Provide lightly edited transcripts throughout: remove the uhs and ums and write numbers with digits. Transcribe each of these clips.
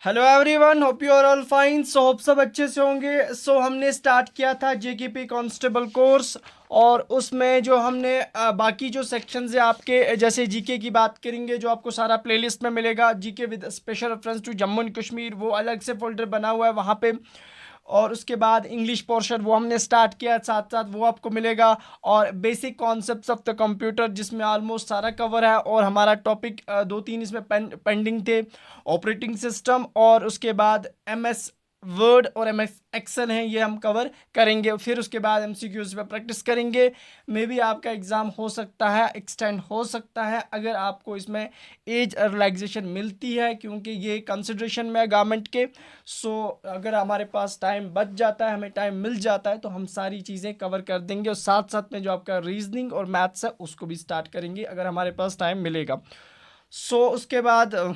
Hello everyone, hope you are all fine. Hope सब अच्छे से होंगे। हमने स्टार्ट किया था जेकेपी कांस्टेबल कोर्स, और उसमें जो हमने बाकी जो सेक्शंस है आपके, जैसे जीके की बात करेंगे, जो आपको सारा प्लेलिस्ट में मिलेगा। GK with special reference to Jammu and Kashmir, वो अलग से फोल्डर बना हुआ है वहाँ पे। और उसके बाद इंग्लिश पोर्शन वो हमने स्टार्ट किया, साथ साथ वो आपको मिलेगा। और basic concepts of the computer, जिसमें ऑलमोस्ट सारा कवर है। और हमारा टॉपिक दो तीन इसमें पेंडिंग थे, ऑपरेटिंग सिस्टम और उसके बाद एमएस वर्ड और एमएस एक्सेल हैं, ये हम कवर करेंगे। फिर उसके बाद एमसीक्यूज पे प्रैक्टिस करेंगे। मे बी आपका एग्ज़ाम हो सकता है एक्सटेंड हो सकता है, अगर आपको इसमें एज रिलैक्सेशन मिलती है, क्योंकि ये कंसिड्रेशन में है गवर्नमेंट के। अगर हमारे पास टाइम बच जाता है, हमें टाइम मिल जाता है, तो हम सारी चीज़ें कवर कर देंगे। और साथ साथ में जो आपका रीजनिंग और मैथ्स है उसको भी स्टार्ट करेंगे, अगर हमारे पास टाइम मिलेगा। उसके बाद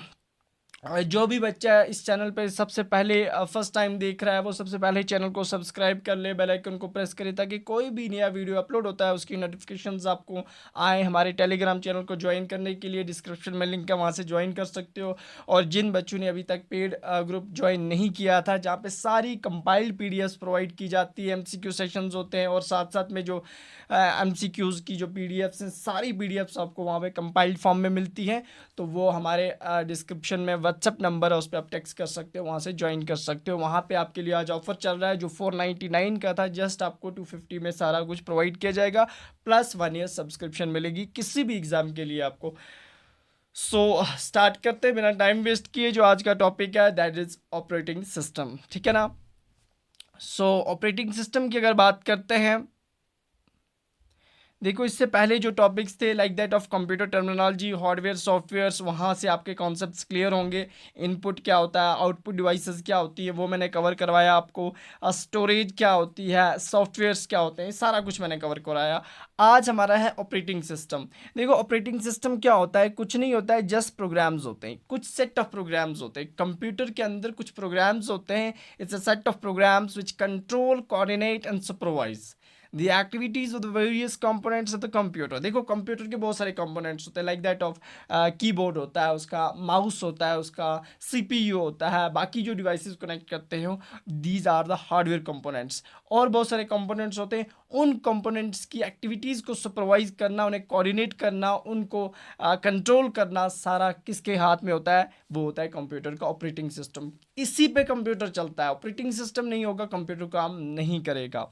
जो भी बच्चा इस चैनल पे सबसे पहले फर्स्ट टाइम देख रहा है, वो सबसे पहले चैनल को सब्सक्राइब कर ले, बेल आइकन को प्रेस करे, ताकि कोई भी नया वीडियो अपलोड होता है उसकी नोटिफिकेशंस आपको आए। हमारे टेलीग्राम चैनल को ज्वाइन करने के लिए डिस्क्रिप्शन में लिंक है, वहाँ से ज्वाइन कर सकते हो। और जिन बच्चों ने अभी तक पेड ग्रुप ज्वाइन नहीं किया था, जहाँ पे सारी कंपाइल्ड पीडीएफ प्रोवाइड की जाती है, एमसीक्यू सेशंस होते हैं, और साथ साथ में जो एमसीक्यूज़ की जो पीडीएफ्स हैं, सारी पीडीएफ्स आपको वहाँ पे कंपाइल्ड फॉर्म में मिलती हैं। तो वो हमारे डिस्क्रिप्शन में व्हाट्सअप नंबर है, उस पर आप टेक्स्ट कर सकते हो, वहाँ से ज्वाइन कर सकते हो। वहाँ पे आपके लिए आज ऑफर चल रहा है, जो 499 का था, जस्ट आपको 250 में सारा कुछ प्रोवाइड किया जाएगा, प्लस 1 ईयर सब्सक्रिप्शन मिलेगी किसी भी एग्ज़ाम के लिए आपको। स्टार्ट करते हैं बिना टाइम वेस्ट किए। जो आज का टॉपिक है दैट इज़ ऑपरेटिंग सिस्टम, ठीक है ना। ऑपरेटिंग सिस्टम की अगर बात करते हैं, देखो इससे पहले जो टॉपिक्स थे like that of computer terminology, hardware softwares, वहाँ से आपके कॉन्सेप्ट्स क्लियर होंगे। इनपुट क्या होता है, आउटपुट डिवाइसेस क्या होती है, वो मैंने कवर करवाया आपको। स्टोरेज क्या होती है, सॉफ्टवेयर्स क्या होते हैं, सारा कुछ मैंने कवर कराया। आज हमारा है ऑपरेटिंग सिस्टम। देखो ऑपरेटिंग सिस्टम क्या होता है, कुछ नहीं होता है, जस्ट प्रोग्राम्स होते हैं, कुछ सेट ऑफ प्रोग्राम्स होते हैं कंप्यूटर के अंदर, कुछ प्रोग्राम्स होते हैं। It's a set of programs which control, coordinate and supervise the activities of the various components of the computer। देखो कंप्यूटर के बहुत सारे कंपोनेंट्स होते हैं, लाइक दैट ऑफ कीबोर्ड होता है, उसका माउस होता है, उसका सीपीयू होता है, बाकी जो डिवाइसेस कनेक्ट करते हो, these are the hardware components. और बहुत सारे कंपोनेंट्स होते हैं, उन कंपोनेंट्स की एक्टिविटीज़ को सुपरवाइज करना, उन्हें कोऑर्डिनेट करना, उनको कंट्रोल करना, सारा किसके हाथ में होता है, वो होता है कंप्यूटर का ऑपरेटिंग सिस्टम। इसी पे कंप्यूटर चलता है, ऑपरेटिंग सिस्टम नहीं होगा कंप्यूटर काम नहीं करेगा।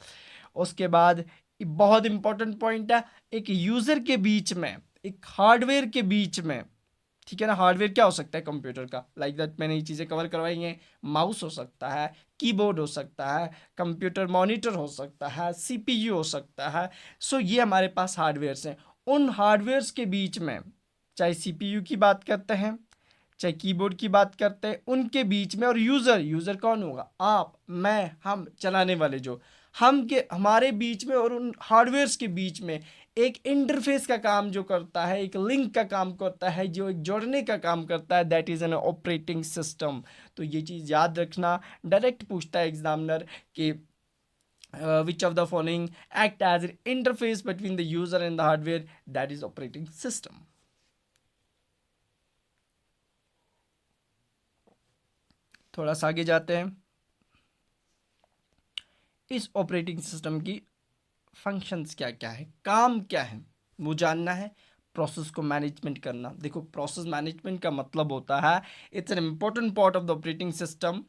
उसके बाद बहुत इंपॉर्टेंट पॉइंट है, एक यूज़र के बीच में, एक हार्डवेयर के बीच में, ठीक है ना। हार्डवेयर क्या हो सकता है कंप्यूटर का, लाइक दैट मैंने ये चीज़ें कवर करवाई हैं। माउस हो सकता है, कीबोर्ड हो सकता है, कंप्यूटर मॉनिटर हो सकता है, सीपीयू हो सकता है। ये हमारे पास हार्डवेयर्स हैं। उन हार्डवेयर्स के बीच में, चाहे सीपीयू की बात करते हैं, चाहे कीबोर्ड की बात करते हैं, उनके बीच में, और यूज़र, यूज़र कौन होगा, आप, मैं, हम चलाने वाले, जो हम के हमारे बीच में और उन हार्डवेयर्स के बीच में एक इंटरफेस का काम जो करता है, एक लिंक का काम करता है, जो एक जोड़ने का काम करता है, that is an operating system. तो ये चीज़ याद रखना, डायरेक्ट पूछता है एग्जामिनर कि which of the following act as interface between the user and the hardware, that is operating system. थोड़ा सा आगे जाते हैं। इस ऑपरेटिंग सिस्टम की फंक्शंस क्या क्या है, काम क्या है, वो जानना है। प्रोसेस को मैनेजमेंट करना, देखो प्रोसेस मैनेजमेंट का मतलब होता है, it's an important part of the operating system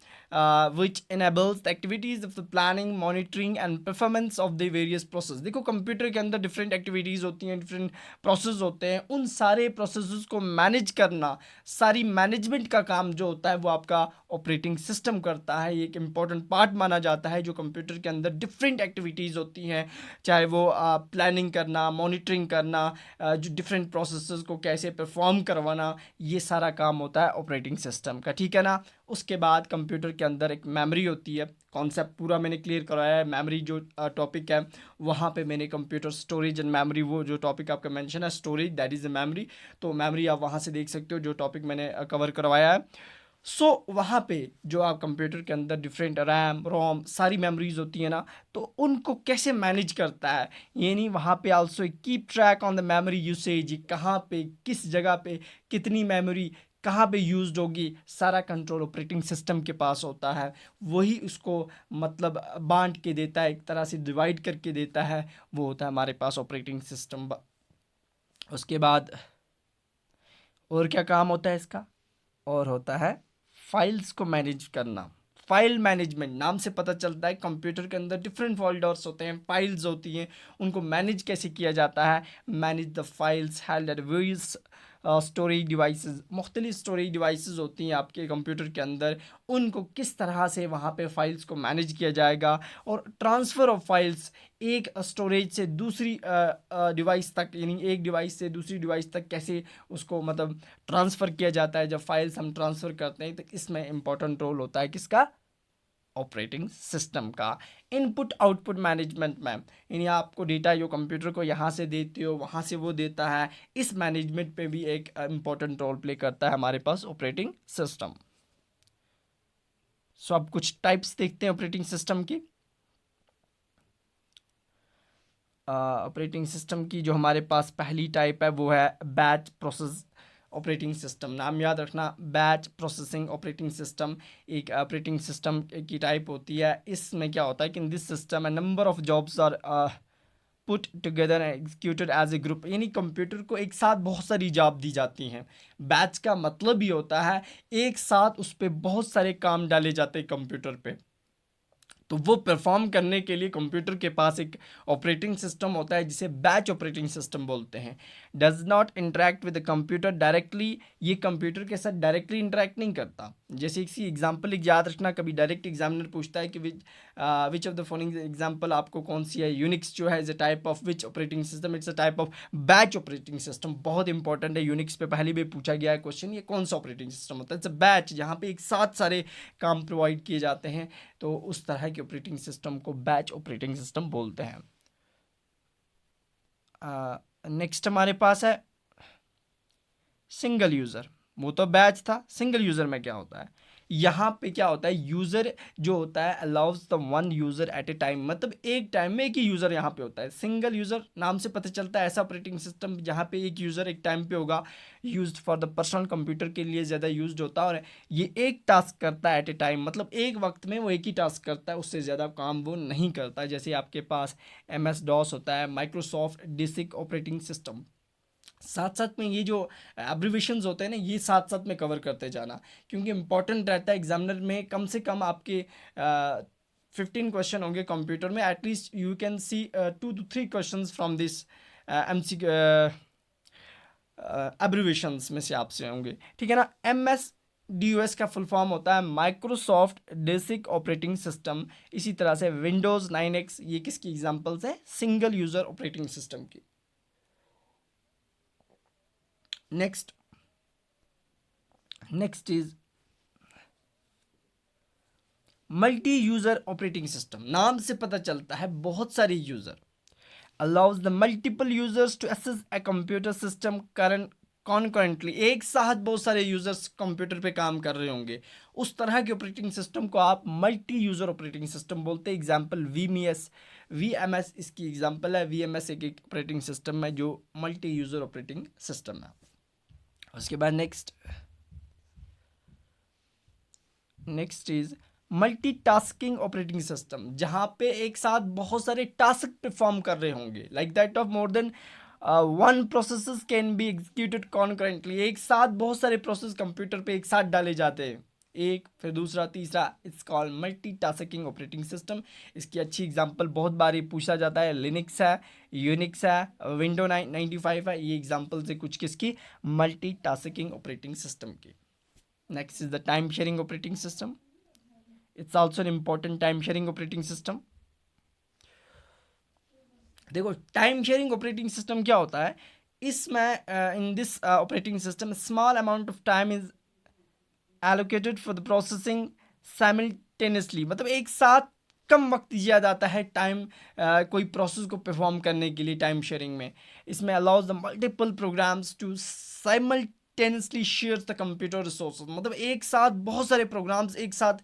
which enables the activities of the planning, monitoring and performance of the various process. देखो कंप्यूटर के अंदर डिफरेंट एक्टिविटीज़ होती हैं, डिफरेंट प्रोसेस होते हैं, उन सारे प्रोसेस को मैनेज करना, सारी मैनेजमेंट का काम जो होता है वो आपका ऑपरेटिंग सिस्टम करता है। ये एक इम्पॉर्टेंट पार्ट माना जाता है। जो कंप्यूटर के अंदर डिफरेंट एक्टिविटीज़ होती हैं, चाहे वो प्लानिंग करना, मॉनिटरिंग करना, जो डिफरेंट प्रोसेसेस को कैसे परफॉर्म करवाना, ये सारा काम होता है ऑपरेटिंग सिस्टम का, ठीक है ना। उसके बाद कंप्यूटर के अंदर एक मेमोरी होती है, कॉन्सेप्ट पूरा मैंने क्लियर कराया है। मेमोरी जो टॉपिक है, वहाँ पे मैंने कंप्यूटर स्टोरेज एंड मेमोरी, वो जो टॉपिक आपका मेंशन है, storage that is a memory, तो मेमोरी आप वहाँ से देख सकते हो, जो टॉपिक मैंने कवर करवाया है। वहाँ पे जो आप कंप्यूटर के अंदर डिफरेंट रैम रोम सारी मेमोरीज होती है ना, तो उनको कैसे मैनेज करता है, ये नहीं, वहाँ पे also keep track on the memory usage, कहाँ पे किस जगह पे कितनी मेमोरी कहाँ पे यूज्ड होगी, सारा कंट्रोल ऑपरेटिंग सिस्टम के पास होता है, वही उसको मतलब बांट के देता है, एक तरह से डिवाइड करके देता है, वो होता है हमारे पास ऑपरेटिंग सिस्टम। उसके बाद और क्या काम होता है इसका, और होता है फाइल्स को मैनेज करना। फाइल मैनेजमेंट, नाम से पता चलता है कंप्यूटर के अंदर डिफरेंट फोल्डर्स होते हैं, फाइल्स होती हैं, उनको मैनेज कैसे किया जाता है। Manage the files held at various storage devices, मुख्तलिफ स्टोरेज डिवाइसेस होती हैं आपके कंप्यूटर के अंदर, उनको किस तरह से वहाँ पे फाइल्स को मैनेज किया जाएगा। और ट्रांसफ़र ऑफ फाइल्स, एक स्टोरेज से दूसरी डिवाइस तक, यानी एक डिवाइस से दूसरी डिवाइस तक कैसे उसको मतलब ट्रांसफ़र किया जाता है। जब फाइल्स हम ट्रांसफ़र करते हैं तो इसमें इंपॉर्टेंट रोल होता है किसका, ऑपरेटिंग सिस्टम का। इनपुट आउटपुट मैनेजमेंट में, यानी आपको डेटा जो कंप्यूटर को यहाँ से देते हो वहाँ से वो देता है, इस मैनेजमेंट पे भी एक इम्पॉर्टेंट रोल प्ले करता है हमारे पास ऑपरेटिंग सिस्टम। सो अब कुछ टाइप्स देखते हैं ऑपरेटिंग सिस्टम की। ऑपरेटिंग सिस्टम की जो हमारे पास पहली टाइप है वो है बैच प्रोसेस ऑपरेटिंग सिस्टम। नाम याद रखना, बैच प्रोसेसिंग ऑपरेटिंग सिस्टम एक ऑपरेटिंग सिस्टम की टाइप होती है। इसमें क्या होता है कि in this system a number of jobs are put together executed as a group, यानी कंप्यूटर को एक साथ बहुत सारी जॉब दी जाती हैं। बैच का मतलब ही होता है एक साथ उस पर बहुत सारे काम डाले जाते हैं कंप्यूटर पे, तो वो परफॉर्म करने के लिए कंप्यूटर के पास एक ऑपरेटिंग सिस्टम होता है जिसे बैच ऑपरेटिंग सिस्टम बोलते हैं। Does not interact with the computer directly, ये कंप्यूटर के साथ डायरेक्टली इंटरेक्ट नहीं करता। जैसे इसी एग्जांपल एक याद रखना, कभी डायरेक्ट एग्जामिनर पूछता है कि which of the following example आपको कौन सी है। यूनिक्स जो है is a type of which operating system, it's a type of batch operating system. बहुत इंपॉर्टेंट है, यूनिक्स पे पहले भी पूछा गया है क्वेश्चन, ये कौन सा ऑपरेटिंग सिस्टम होता है। इट्स अ बैच, जहाँ पे एक साथ सारे काम प्रोवाइड किए जाते हैं, तो उस तरह के ऑपरेटिंग सिस्टम को बैच ऑपरेटिंग सिस्टम बोलते हैं। नेक्स्ट हमारे पास है सिंगल यूज़र। वो तो बैच था, सिंगल यूज़र में क्या होता है, यहाँ पे क्या होता है, यूज़र जो होता है allows the one user eight A time, मतलब एक टाइम में एक ही यूज़र यहाँ पे होता है। सिंगल यूज़र नाम से पता चलता है ऐसा ऑपरेटिंग सिस्टम जहाँ पे एक यूज़र एक टाइम पे होगा, used for the personal computer के लिए ज़्यादा यूज्ड होता है, और ये एक टास्क करता है एट ए टाइम, मतलब एक वक्त में वो एक ही टास्क करता है, उससे ज़्यादा काम वो नहीं करता। जैसे आपके पास MS DOS होता है, माइक्रोसॉफ्ट बेसिक ऑपरेटिंग सिस्टम। साथ साथ में ये जो एब्रीवेशंस होते हैं ना, ये साथ साथ में कवर करते जाना, क्योंकि इंपॉर्टेंट रहता है। एग्जामिनर में कम से कम आपके 15 क्वेश्चन होंगे कंप्यूटर में, at least you can see 2 to 3 questions from this MCQ abbreviations में से आपसे होंगे, ठीक है ना। MSDOS का फुल फॉर्म होता है माइक्रोसॉफ्ट बेसिक ऑपरेटिंग सिस्टम। इसी तरह से विंडोज़ 9X, ये किसकी एग्जांपल्स हैं, सिंगल यूज़र ऑपरेटिंग सिस्टम की। Next is multi user operating system. नाम से पता चलता है बहुत सारे user, allows the multiple users to access a computer system concurrently. एक साथ बहुत सारे यूजर्स कंप्यूटर पे काम कर रहे होंगे, उस तरह के ऑपरेटिंग सिस्टम को आप मल्टी यूजर ऑपरेटिंग सिस्टम बोलते हैं। एग्जांपल VMS इसकी एग्जांपल है। VMS एक ऑपरेटिंग सिस्टम है जो मल्टी यूजर ऑपरेटिंग सिस्टम है। उसके बाद next is multitasking operating system, जहाँ पे एक साथ बहुत सारे टास्क परफॉर्म कर रहे होंगे, like that of more than one processes can be executed concurrently. एक साथ बहुत सारे प्रोसेस कंप्यूटर पे एक साथ डाले जाते हैं, एक फिर दूसरा तीसरा, it's called multitasking operating system. इसकी अच्छी एग्जांपल बहुत बार ये पूछा जाता है, लिनक्स है, यूनिक्स है, विंडो 95 है, ये एग्जांपल्स है कुछ किसकी, मल्टीटास्किंग ऑपरेटिंग सिस्टम की। Next is the time sharing operating system. It's also an important time sharing operating system. देखो टाइम शेयरिंग ऑपरेटिंग सिस्टम क्या होता है, इसमें in this operating system small amount of time is allocated for the processing simultaneously, मतलब एक साथ कम वक्त दिया जाता है टाइम कोई प्रोसेस को परफॉर्म करने के लिए टाइम शेयरिंग में। इसमें allows the multiple programs to simultaneously shares the computer resources, मतलब एक साथ बहुत सारे प्रोग्राम्स एक साथ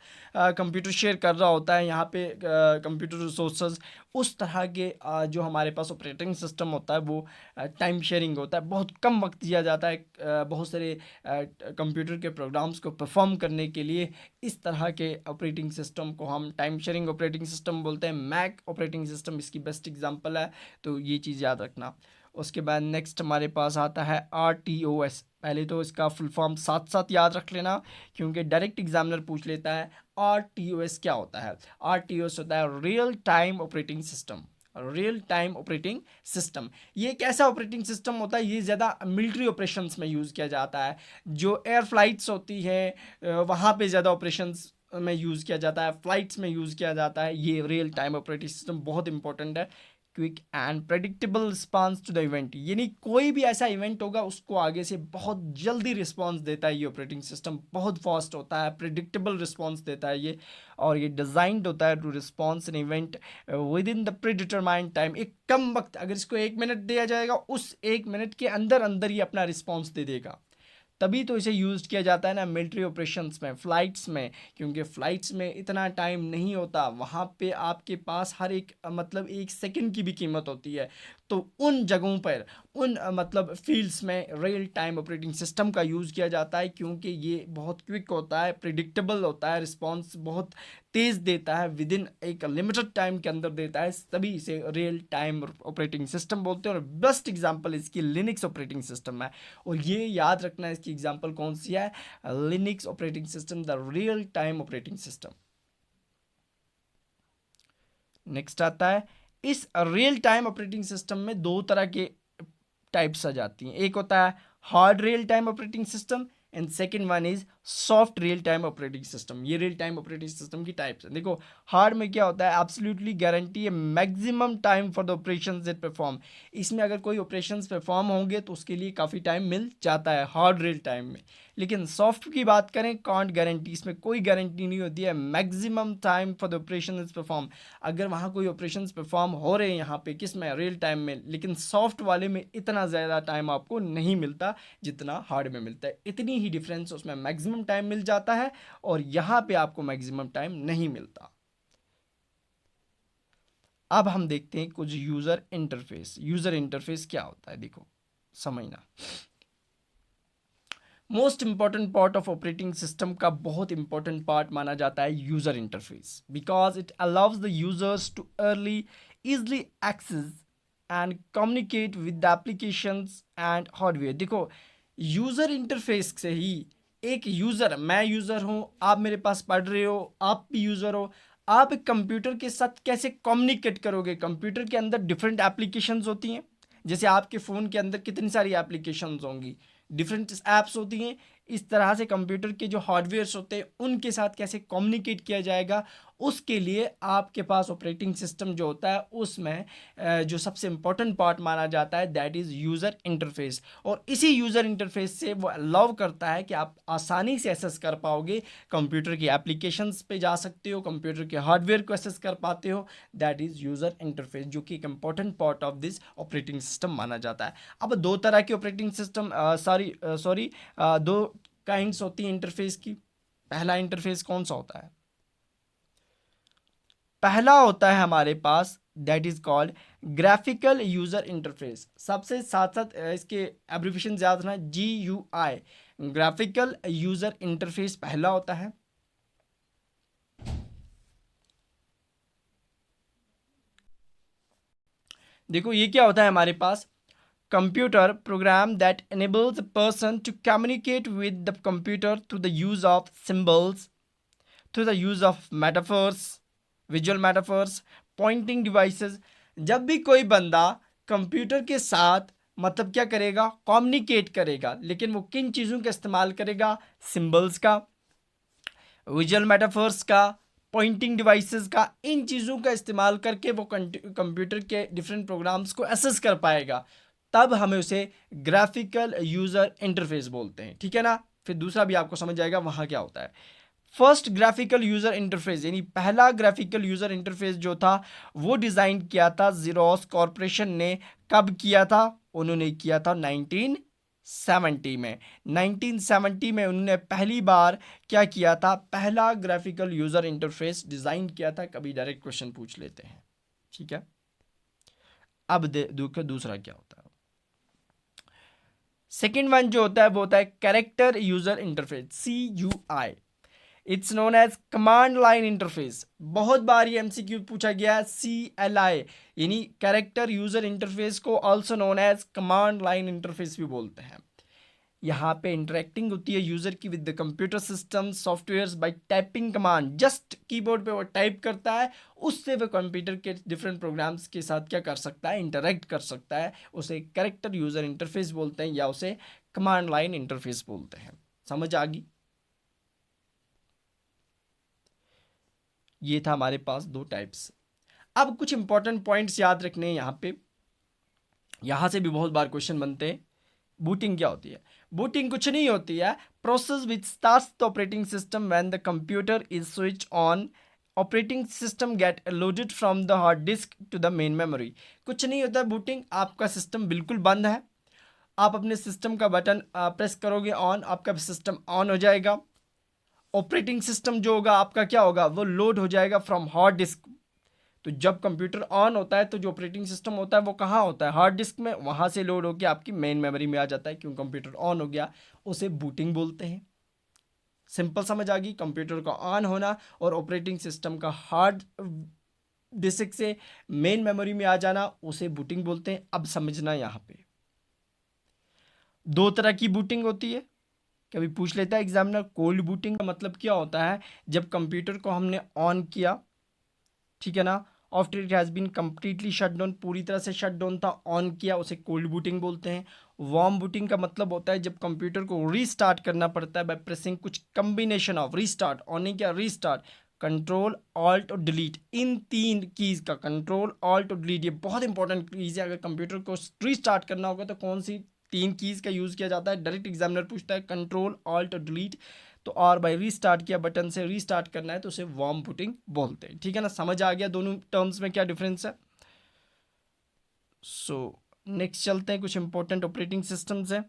कंप्यूटर शेयर कर रहा होता है यहाँ पे कंप्यूटर रिसोर्सेज। उस तरह के जो हमारे पास ऑपरेटिंग सिस्टम होता है वो टाइम शेयरिंग होता है, बहुत कम वक्त दिया जाता है बहुत सारे कंप्यूटर के प्रोग्राम्स को परफॉर्म करने के लिए। इस तरह के ऑपरेटिंग सिस्टम को हम टाइम शेयरिंग ऑपरेटिंग सिस्टम बोलते हैं। मैक ऑपरेटिंग सिस्टम इसकी बेस्ट एग्जांपल है, तो ये चीज़ याद रखना। उसके बाद नेक्स्ट हमारे पास आता है RTOS। पहले तो इसका फुल फॉर्म साथ साथ याद रख लेना, क्योंकि डायरेक्ट एग्जामिनर पूछ लेता है RTOS क्या होता है। RTOS होता है real time operating system. Real time operating system ये एक ऐसा ऑपरेटिंग सिस्टम होता है, ये ज़्यादा मिलिट्री ऑपरेशंस में यूज़ किया जाता है। जो एयर फ्लाइट्स होती है वहाँ पे ज़्यादा ऑपरेशंस में यूज़ किया जाता है, फ्लाइट्स में यूज़ किया जाता है। ये रियल टाइम ऑपरेटिंग सिस्टम बहुत इंपॉर्टेंट है। Quick and predictable response to the event, यानी कोई भी ऐसा इवेंट होगा उसको आगे से बहुत जल्दी रिस्पांस देता है। ये ऑपरेटिंग सिस्टम बहुत फास्ट होता है, प्रेडिक्टेबल रिस्पांस देता है ये, और ये डिज़ाइंड होता है to response an event within the predetermined time. एक कम वक्त, अगर इसको 1 मिनट दिया जाएगा उस 1 मिनट के अंदर अंदर ही अपना रिस्पॉन्स दे देगा। तभी तो इसे यूज़ किया जाता है ना मिलिट्री ऑपरेशंस में, फ़्लाइट्स में, क्योंकि फ़्लाइट्स में इतना टाइम नहीं होता, वहाँ पे आपके पास हर एक मतलब 1 सेकंड की भी कीमत होती है। तो उन जगहों पर उन मतलब फील्ड्स में रियल टाइम ऑपरेटिंग सिस्टम का यूज़ किया जाता है, क्योंकि ये बहुत क्विक होता है, प्रिडिक्टेबल होता है, रिस्पॉन्स बहुत तेज़ देता है, विद इन एक लिमिटेड टाइम के अंदर देता है, तभी इसे रियल टाइम ऑपरेटिंग सिस्टम बोलते हैं। और बेस्ट एग्जांपल इसकी लिनक्स ऑपरेटिंग सिस्टम है, और ये याद रखना है इसकी एग्जांपल कौन सी है, Linux operating system, the real time operating system. Next आता है, इस रियल टाइम ऑपरेटिंग सिस्टम में दो तरह के टाइप्स आ जाती हैं। एक होता है hard real time operating system and second one is soft real time operating system. ये रियल टाइम ऑपरेटिंग सिस्टम की टाइप्स हैं। देखो हार्ड में क्या होता है, एब्सोल्युटली गारंटी है maximum time for the operations it perform. इसमें अगर कोई ऑपरेशंस परफॉर्म होंगे तो उसके लिए काफ़ी टाइम मिल जाता है हार्ड रियल टाइम में। लेकिन सॉफ्ट की बात करें, कांट गारंटी, इसमें कोई गारंटी नहीं होती है maximum time for the operation is perform. अगर वहाँ कोई ऑपरेशन परफॉर्म हो रहे हैं यहाँ पे किस में, रियल टाइम में, लेकिन सॉफ्ट वाले में इतना ज़्यादा टाइम आपको नहीं मिलता जितना हार्ड में मिलता है। इतनी ही डिफरेंस, उसमें मैक्सिमम टाइम मिल जाता है और यहाँ पे आपको मैक्सिमम टाइम नहीं मिलता। अब हम देखते हैं कुछ यूज़र इंटरफेस। यूज़र इंटरफेस क्या होता है, देखो समझना। Most important part of operating system का बहुत इंपॉर्टेंट पार्ट माना जाता है user interface, because it allows the users too early easily access and communicate with the applications and hardware। देखो यूज़र इंटरफेस से ही एक यूज़र, मैं यूज़र हूँ, आप मेरे पास पढ़ रहे हो, आप भी यूज़र हो, आप एक कंप्यूटर के साथ कैसे कम्युनिकेट करोगे। कंप्यूटर के अंदर डिफरेंट एप्लीकेशंस होती हैं, जैसे आपके फ़ोन के अंदर कितनी सारी एप्लीकेशंस होंगी, डिफरेंट ऐप्स होती हैं। इस तरह से कंप्यूटर के जो हार्डवेयर्स होते हैं उनके साथ कैसे कम्युनिकेट किया जाएगा, उसके लिए आपके पास ऑपरेटिंग सिस्टम जो होता है उसमें जो सबसे इम्पोर्टेंट पार्ट माना जाता है दैट इज़ यूज़र इंटरफेस। और इसी यूज़र इंटरफेस से वो अलाउ करता है कि आप आसानी से एक्सेस कर पाओगे, कंप्यूटर की एप्लीकेशंस पे जा सकते हो, कंप्यूटर के हार्डवेयर को एक्सेस कर पाते हो। दैट इज़ यूज़र इंटरफेस, जो कि एक important part of this operating system माना जाता है। अब दो तरह के ऑपरेटिंग सिस्टम दो काइंड्स होती हैं इंटरफेस की। पहला इंटरफेस कौन सा होता है, पहला होता है हमारे पास that is called graphical user interface. सबसे साथ साथ इसके एब्रिविएशन याद रखना, GUI, ग्राफिकल यूजर इंटरफेस पहला होता है। देखो ये क्या होता है हमारे पास, computer program that enables a person to communicate with the computer through the use of symbols, through the use of metaphors, visual metaphors, pointing devices। जब भी कोई बंदा कंप्यूटर के साथ मतलब क्या करेगा, कम्युनिकेट करेगा, लेकिन वो किन चीज़ों का इस्तेमाल करेगा, सिंबल्स का, विजुअल मेटाफर्स का, पॉइंटिंग डिवाइसेस का, इन चीज़ों का इस्तेमाल करके वो कंप्यूटर के डिफरेंट प्रोग्राम्स को एक्सेस कर पाएगा, तब हमें उसे ग्राफिकल यूज़र इंटरफेस बोलते हैं। ठीक है ना, फिर दूसरा भी आपको समझ आएगा वहाँ क्या होता है। फर्स्ट ग्राफिकल यूज़र इंटरफेस, यानी पहला ग्राफिकल यूज़र इंटरफेस जो था वो डिज़ाइन किया था ज़ेरोक्स कॉरपोरेशन ने। कब किया था, उन्होंने किया था 1970 में 1970 में उन्होंने पहली बार क्या किया था, पहला ग्राफिकल यूजर इंटरफेस डिजाइन किया था। कभी डायरेक्ट क्वेश्चन पूछ लेते हैं, ठीक है। अब दूसरा क्या होता है, सेकेंड वन जो होता है वो होता है character user interface, CUI। It's known as command line interface. बहुत बार ये MCQ पूछा गया है, CLI यानी कैरेक्टर यूजर इंटरफेस को also known as command line interface भी बोलते हैं। यहाँ पे इंटरेक्टिंग होती है यूजर की with the computer system software bye typing command. Just keyboard पे वो टाइप करता है, उससे वो कंप्यूटर के डिफरेंट प्रोग्राम्स के साथ क्या कर सकता है, इंटरेक्ट कर सकता है। उसे कैरेक्टर यूजर इंटरफेस बोलते हैं या उसे कमांड लाइन इंटरफेस बोलते हैं। समझ आ गई? ये था हमारे पास दो टाइप्स। अब कुछ इंपॉर्टेंट पॉइंट्स याद रखने हैं यहाँ पे, यहाँ से भी बहुत बार क्वेश्चन बनते हैं। बूटिंग क्या होती है? बूटिंग कुछ नहीं होती है, process which starts the operating system when the computer is switch on. Operating system get loaded from the hard disk to the main memory. कुछ नहीं होता है बूटिंग, आपका सिस्टम बिल्कुल बंद है, आप अपने सिस्टम का बटन प्रेस करोगे ऑन, आपका सिस्टम ऑन हो जाएगा। ऑपरेटिंग सिस्टम जो होगा आपका क्या होगा, वो लोड हो जाएगा फ्रॉम हार्ड डिस्क। तो जब कंप्यूटर ऑन होता है तो जो ऑपरेटिंग सिस्टम होता है वो कहाँ होता है, हार्ड डिस्क में, वहाँ से लोड होकर आपकी मेन मेमोरी में आ जाता है। क्यों, कंप्यूटर ऑन हो गया, उसे बूटिंग बोलते हैं। सिंपल समझ आ गई, कंप्यूटर का ऑन होना और ऑपरेटिंग सिस्टम का हार्ड डिस्क से मेन मेमोरी में आ जाना, उसे बूटिंग बोलते हैं। अब समझना, यहाँ पे दो तरह की बूटिंग होती है, कभी पूछ लेता है एग्जामिनर। कोल्ड बूटिंग का मतलब क्या होता है, जब कंप्यूटर को हमने ऑन किया, ठीक है ना, after it has been completely shut down, पूरी तरह से शट डाउन था, ऑन किया, उसे कोल्ड बूटिंग बोलते हैं। वार्म बूटिंग का मतलब होता है जब कंप्यूटर को रीस्टार्ट करना पड़ता है बाय प्रेसिंग कुछ कम्बिनेशन ऑफ रीस्टार्ट, ऑन नहीं किया, रीस्टार्ट, कंट्रोल ऑल्ट और डिलीट, इन तीन कीज़ का, कंट्रोल ऑल्ट और डिलीट, ये बहुत इंपॉर्टेंट कीज़ है। अगर कंप्यूटर को रीस्टार्ट करना होगा तो कौन सी तीन कीज़ का यूज़ किया जाता है, डायरेक्ट एग्जामिनर पूछता है, कंट्रोल ऑल्ट और डिलीट। तो और बाय रीस्टार्ट किया, बटन से रीस्टार्ट करना है तो उसे वार्म बूटिंग बोलते हैं। ठीक है ना, समझ आ गया दोनों टर्म्स में क्या डिफरेंस है। सो नेक्स्ट चलते हैं, कुछ इंपॉर्टेंट ऑपरेटिंग सिस्टम्स हैं।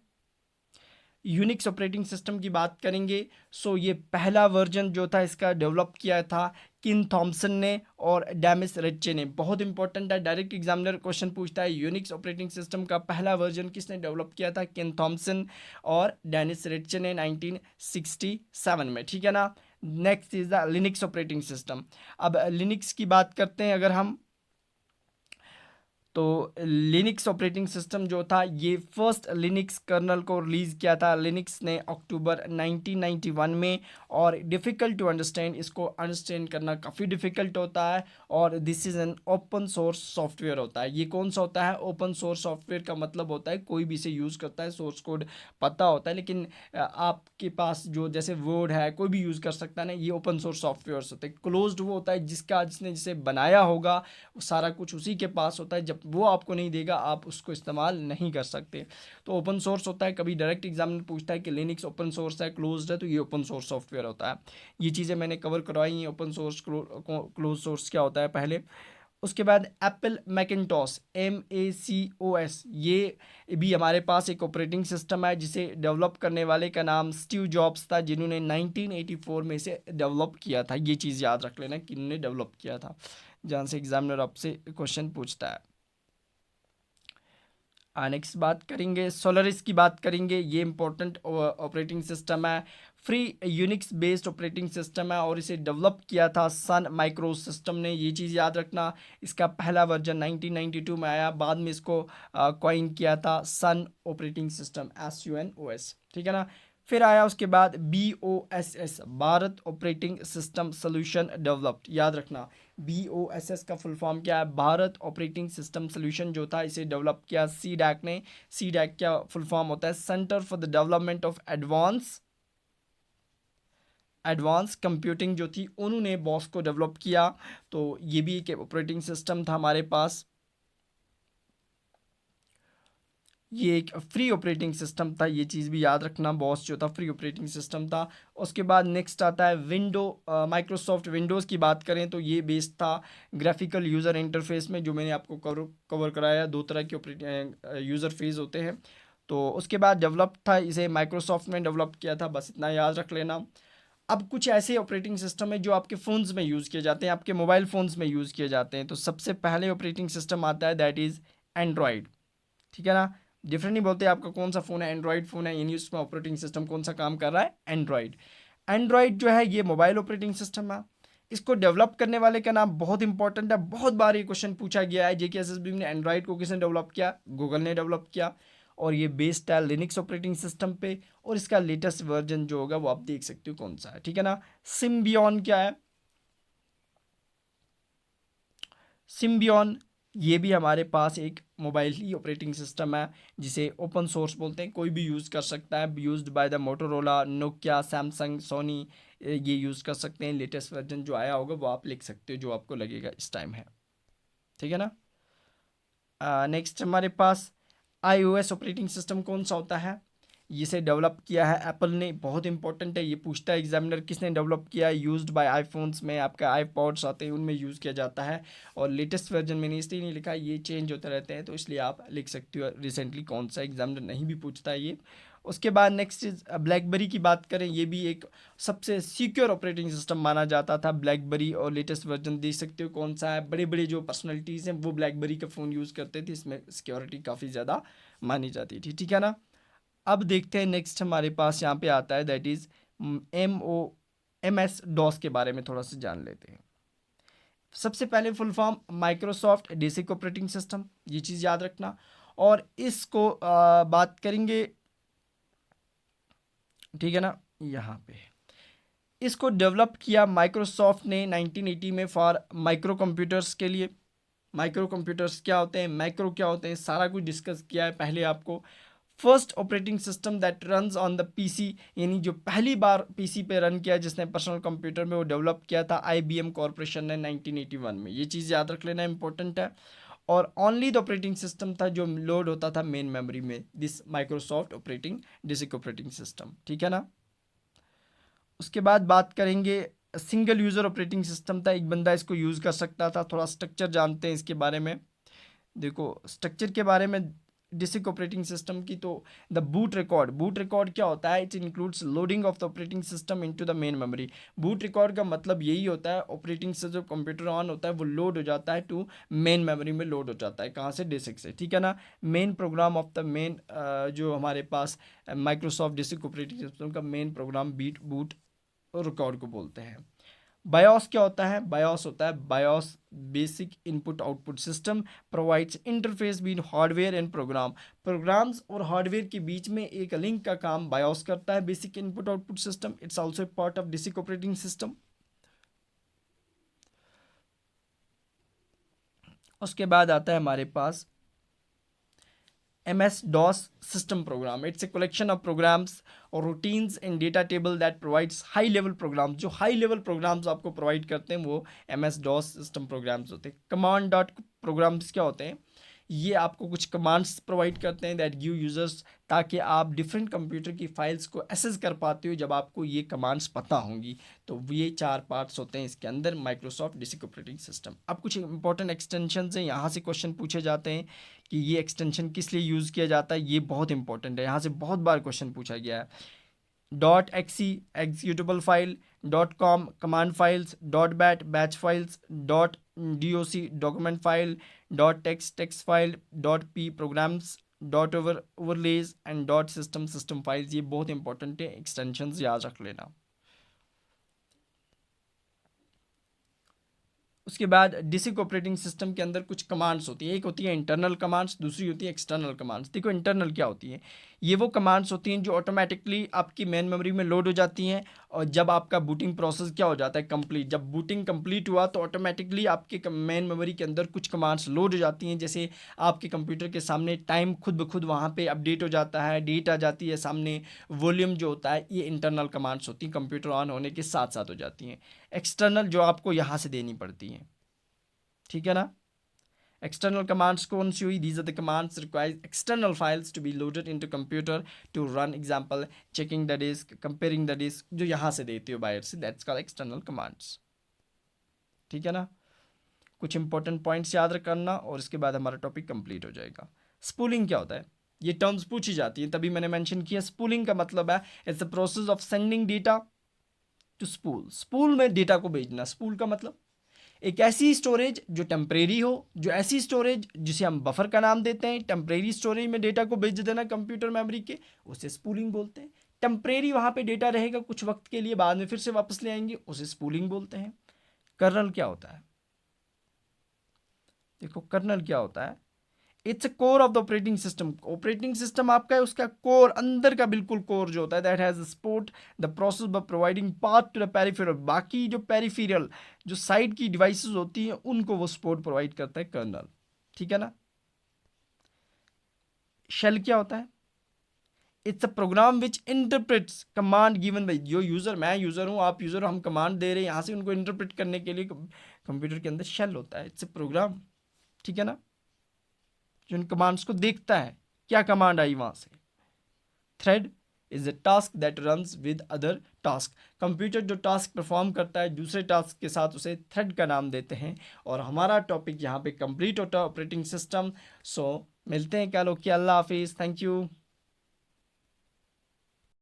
यूनिक्स ऑपरेटिंग सिस्टम की बात करेंगे। सो ये पहला वर्जन जो था इसका डेवलप किया था किन थॉमसन ने और डेमिस रिच्चे ने। बहुत इंपॉर्टेंट है, डायरेक्ट एग्जामिनर क्वेश्चन पूछता है यूनिक्स ऑपरेटिंग सिस्टम का पहला वर्जन किसने डेवलप किया था, किन थॉमसन और डेनिस रिच्चे ने 1967 में। ठीक है ना। Next is the Linux operating system. अब लिनक्स की बात करते हैं अगर हम, तो लिनक्स ऑपरेटिंग सिस्टम जो था ये फर्स्ट लिनक्स कर्नल को रिलीज़ किया था लिनक्स ने अक्टूबर 1991 में। और डिफ़िकल्ट टू अंडरस्टैंड, इसको अंडरस्टैंड करना काफ़ी डिफ़िकल्ट होता है। और this is an open source software होता है। ये कौन सा होता है, ओपन सोर्स सॉफ्टवेयर का मतलब होता है कोई भी इसे यूज़ करता है, सोर्स कोड पता होता है, लेकिन आपके पास जो जैसे वर्ड है कोई भी यूज़ कर सकता है ना, ये ओपन सोर्स सॉफ्टवेयर होते हैं। क्लोज्ड वो होता है जिसने जिसे बनाया होगा सारा कुछ उसी के पास होता है, जब वो आपको नहीं देगा आप उसको इस्तेमाल नहीं कर सकते। तो ओपन सोर्स होता है। कभी डायरेक्ट एग्जामिनर पूछता है कि लिनक्स ओपन सोर्स है, क्लोज्ड है, तो ये ओपन सोर्स सॉफ्टवेयर होता है। ये चीज़ें मैंने कवर करवाई हैं, ओपन सोर्स क्लोज सोर्स क्या होता है पहले। उसके बाद एप्पल मैकिनटॉश, MACOS, ये भी हमारे पास एक ऑपरेटिंग सिस्टम है जिसे डेवलप करने वाले का नाम स्टीव जॉब्स था, जिन्होंने 1984 में इसे डेवलप किया था। ये चीज़ याद रख लेना किन्होंने डेवलप किया था, जहाँ से एग्जामिनर आपसे क्वेश्चन पूछता है। नेक्स्ट बात करेंगे, सोलरिस की बात करेंगे। ये इंपॉर्टेंट ऑपरेटिंग सिस्टम है, free Unix based operating system है और इसे डेवलप किया था सन माइक्रो सिस्टम ने। ये चीज़ याद रखना, इसका पहला वर्जन 1992 में आया, बाद में इसको कॉइन किया था सन ऑपरेटिंग सिस्टम, SUNOS। ठीक है ना। फिर आया उसके बाद BOSS, Bharat operating system solution developed. याद रखना, BOSS का फुल फॉर्म क्या है, भारत ऑपरेटिंग सिस्टम सोल्यूशन जो था इसे डेवलप किया CDAC ने। CDAC क्या फुल फॉर्म होता है, centre for the development of advance computing जो थी उन्होंने बॉस को डेवलप किया। तो ये भी एक ऑपरेटिंग सिस्टम था हमारे पास। ये एक फ्री ऑपरेटिंग सिस्टम था, ये चीज़ भी याद रखना, बॉस जो था फ्री ऑपरेटिंग सिस्टम था। उसके बाद नेक्स्ट आता है विंडो, माइक्रोसॉफ्ट विंडोज़ की बात करें तो ये बेस्ड था ग्राफिकल यूज़र इंटरफेस में, जो मैंने आपको कवर कराया। दो तरह के ऑपरेटिंग यूज़र फेस होते हैं। तो उसके बाद डेवलप था, इसे माइक्रोसॉफ्ट ने डेवलप किया था, बस इतना याद रख लेना। अब कुछ ऐसे ऑपरेटिंग सिस्टम है जो आपके फ़ोन्स में यूज़ किए जाते हैं, आपके मोबाइल फ़ोन्स में यूज़ किए जाते हैं। तो सबसे पहले ऑपरेटिंग सिस्टम आता है, दैट इज़ एंड्रॉयड। ठीक है ना, डिफरेंट नहीं बोलते आपका कौन सा फ़ोन है, एंड्रॉयड फ़ोन है, यानी उसमें ऑपरेटिंग सिस्टम कौन सा काम कर रहा है, एंड्रॉयड। एंड्रॉयड जो है ये मोबाइल ऑपरेटिंग सिस्टम है। इसको डेवलप करने वाले का नाम बहुत इंपॉर्टेंट है, बहुत बार ये क्वेश्चन पूछा गया है जेके एसएसबी में, एंड्रॉयड को किसने डेवलप किया, गूगल ने डेवलप किया, और ये बेस्ड है लिनक्स ऑपरेटिंग सिस्टम पे, और इसका लेटेस्ट वर्जन जो होगा वो आप देख सकते हो कौन सा है। ठीक है ना, सिम्बियन क्या है, सिम्बियन ये भी हमारे पास एक मोबाइल ही ऑपरेटिंग सिस्टम है, जिसे ओपन सोर्स बोलते हैं, कोई भी यूज़ कर सकता है, used by the Motorola, Nokia, Samsung, Sony, ये यूज़ कर सकते हैं। लेटेस्ट वर्जन जो आया होगा वो आप लिख सकते हो, जो आपको लगेगा इस टाइम है। ठीक है ना, नेक्स्ट हमारे पास iOS ऑपरेटिंग सिस्टम कौन सा होता है, जिसे डेवलप किया है एप्पल ने, बहुत इंपॉर्टेंट है, ये पूछता है एग्जामिनर किसने डेवलप किया है, यूज्ड बाय आईफोन्स में, आपका आईपॉड्स आते हैं उनमें यूज़ किया जाता है। और लेटेस्ट वर्जन मैंने इसलिए नहीं लिखा, ये चेंज होते रहते हैं, तो इसलिए आप लिख सकते हो रिसेंटली कौन सा, एग्जामिनर नहीं भी पूछता है ये। उसके बाद नेक्स्ट इज ब्लैकबेरी की बात करें, ये भी एक सबसे सिक्योर ऑपरेटिंग सिस्टम माना जाता था ब्लैकबेरी, और लेटेस्ट वर्जन देख सकते हो कौन सा है, बड़े बड़े जो पर्सनैलिटीज़ हैं वो ब्लैकबेरी का फ़ोन यूज़ करते थे, इसमें सिक्योरिटी काफ़ी ज़्यादा मानी जाती थी। ठीक है ना, अब देखते हैं नेक्स्ट हमारे पास यहाँ पे आता है, दैट इज़ MS डॉस के बारे में थोड़ा सा जान लेते हैं। सबसे पहले full form Microsoft basic operating system, ये चीज़ याद रखना। और इसको बात करेंगे, ठीक है ना, यहाँ पे इसको डेवलप किया माइक्रोसॉफ्ट ने 1980 में फॉर माइक्रो कंप्यूटर्स के लिए। माइक्रो कंप्यूटर्स क्या होते हैं, मैक्रो क्या होते हैं, सारा कुछ डिस्कस किया है पहले आपको। First operating system that runs on the PC, यानी जो पहली बार पीसी पे रन किया जिसने पर्सनल कंप्यूटर में, वो डेवलप किया था IBM कॉरपोरेशन ने 1981 में, ये चीज़ याद रख लेना इंपॉर्टेंट है। और ओनली द ऑपरेटिंग सिस्टम था जो लोड होता था मेन मेमोरी में, this Microsoft operating disc operating system. ठीक है ना, उसके बाद बात करेंगे, सिंगल यूज़र ऑपरेटिंग सिस्टम था, एक बंदा इसको यूज़ कर सकता था। थोड़ा स्ट्रक्चर जानते हैं इसके बारे में, देखो स्ट्रक्चर के बारे में डिस्क ऑपरेटिंग सिस्टम की, तो the boot record, boot record क्या होता है, it includes loading of the operating system into the main memory. Boot record का मतलब यही होता है, ऑपरेटिंग से जो कंप्यूटर ऑन होता है वो लोड हो जाता है टू मेन मेमोरी में, लोड हो जाता है कहाँ से, डिस्क से। ठीक है ना, main program of the main, जो हमारे पास माइक्रोसॉफ्ट डिस्क ऑपरेटिंग सिस्टम का मेन प्रोग्राम बूट रिकॉर्ड को बोलते हैं। बायोस क्या होता है, बायोस होता है, BIOS basic input output system, provides interface between hardware and program. Programs और हार्डवेयर के बीच में एक लिंक का काम बायोस करता है, basic input output system. It's also a part of basic operating system. उसके बाद आता है हमारे पास MS-DOS system program. It's a collection of programs or routines and data table that provides high level programs. जो high level programs आपको provide करते हैं वो MS-DOS system programs होते हैं। command dot programs क्या होते हैं, ये आपको कुछ कमांड्स प्रोवाइड करते हैं दैट गिव यूजर्स, ताकि आप डिफरेंट कंप्यूटर की फाइल्स को एसेस कर पाते हो जब आपको ये कमांड्स पता होंगी। तो ये 4 पार्ट्स होते हैं इसके अंदर माइक्रोसॉफ्ट डिस्क ऑपरेटिंग सिस्टम। अब कुछ इंपॉर्टेंट एक्सटेंशन हैं, यहाँ से क्वेश्चन पूछे जाते हैं कि ये एक्सटेंशन किस लिए यूज़ किया जाता है, ये बहुत इंपॉर्टेंट है, यहाँ से बहुत बार क्वेश्चन पूछा गया है। .exe executable file, .com command files, .bat batch files, .doc document file, .text text file, .p programs, .overlays and .system system files. ये बहुत इंपॉर्टेंट है, एक्सटेंशंस याद रख लेना। उसके बाद डिस्क ऑपरेटिंग सिस्टम के अंदर कुछ कमांड्स होती हैं, एक होती है इंटरनल कमांड्स, दूसरी होती है एक्सटर्नल कमांड्स। देखो इंटरनल क्या होती है, ये वो कमांड्स होती हैं जो ऑटोमेटिकली आपकी मेन मेमोरी में लोड हो जाती हैं, और जब आपका बूटिंग प्रोसेस क्या हो जाता है कंप्लीट, जब बूटिंग कंप्लीट हुआ तो ऑटोमेटिकली आपके मेन मेमोरी के अंदर कुछ कमांड्स लोड हो जाती हैं। जैसे आपके कंप्यूटर के सामने टाइम खुद ब खुद वहाँ पे अपडेट हो जाता है, डेट आ जाती है सामने, वॉल्यूम जो होता है, ये इंटरनल कमांड्स होती हैं, कंप्यूटर ऑन होने के साथ साथ हो जाती हैं। एक्सटर्नल जो आपको यहाँ से देनी पड़ती हैं। ठीक है ना, external commands कौन सी हुई, these are the commands require external files to be loaded into computer to run example checking the disk, comparing the disk, जो यहाँ से देती हो बाहर से, that's called external commands। ठीक है ना, कुछ इंपॉर्टेंट पॉइंट्स याद रखना और इसके बाद हमारा टॉपिक कंप्लीट हो जाएगा। स्पूलिंग क्या होता है, ये टर्म्स पूछी जाती हैं, तभी मैंने मेंशन किया। स्पूलिंग का मतलब है it's the process of sending data to spool. Spool में डेटा को भेजना। स्पूल का मतलब एक ऐसी स्टोरेज जो टेम्परेरी हो, जो ऐसी स्टोरेज जिसे हम बफर का नाम देते हैं, टेम्परेरी स्टोरेज में डेटा को भेज देना कंप्यूटर मेमोरी के, उसे स्पूलिंग बोलते हैं। टेम्परेरी वहाँ पे डेटा रहेगा कुछ वक्त के लिए, बाद में फिर से वापस ले आएंगे, उसे स्पूलिंग बोलते हैं। कर्नल क्या होता है? देखो कर्नल क्या होता है, it's a core of the operating system. Operating system आपका है, उसका कोर, अंदर का बिल्कुल कोर जो होता है, that has support the process by providing path to the peripheral. बाकी जो पेरिफेरल जो साइड की डिवाइसेस होती हैं उनको वो सपोर्ट प्रोवाइड करता है कर्नल, ठीक है ना। शेल क्या होता है? It's a program which interprets command given by जो यूज़र, मैं यूज़र हूँ, आप यूज़र हो, हम कमांड दे रहे हैं, यहाँ से उनको इंटरप्रेट करने के लिए कंप्यूटर के अंदर शेल होता है। इट्स अ प्रोग्राम, ठीक है ना, जो इन कमांड्स को देखता है क्या कमांड आई वहाँ से। Thread is a task that runs with other task. Computer जो टास्क परफॉर्म करता है दूसरे टास्क के साथ, उसे थ्रेड का नाम देते हैं। और हमारा टॉपिक यहाँ पे कंप्लीट होता है ऑपरेटिंग सिस्टम। सो मिलते हैं कल। ओके, अल्लाह हाफिज़, थैंक यू।